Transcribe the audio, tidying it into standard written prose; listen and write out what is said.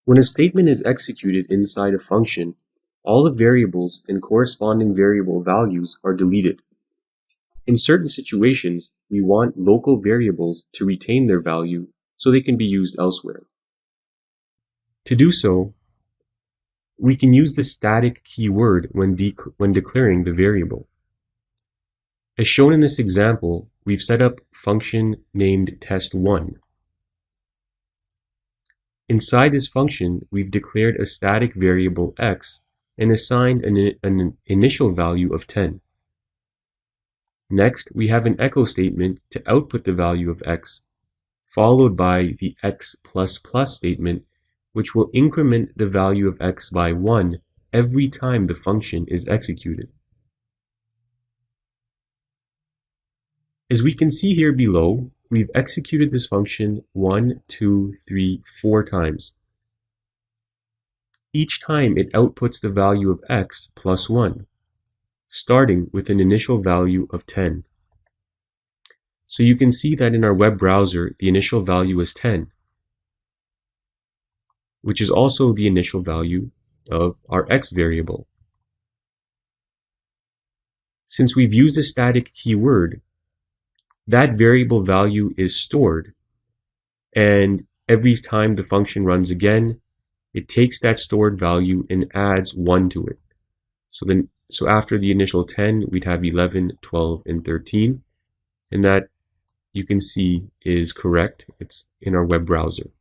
When a statement is executed inside a function, all the variables and corresponding variable values are deleted. In certain situations, we want local variables to retain their value so they can be used elsewhere. To do so, we can use the static keyword when declaring the variable. As shown in this example, we've set up a function named test1. Inside this function, we've declared a static variable x and assigned an initial value of 10. Next, we have an echo statement to output the value of x, followed by the x++ statement, which will increment the value of x by 1 every time the function is executed. As we can see here below, we've executed this function 1, 2, 3, 4 times. Each time it outputs the value of x plus 1, starting with an initial value of 10. So you can see that in our web browser, the initial value is 10, which is also the initial value of our x variable. Since we've used a static keyword, that variable value is stored, and every time the function runs again, it takes that stored value and adds 1 to it. So after the initial 10, we'd have 11, 12, and 13, and that you can see is correct. It's in our web browser.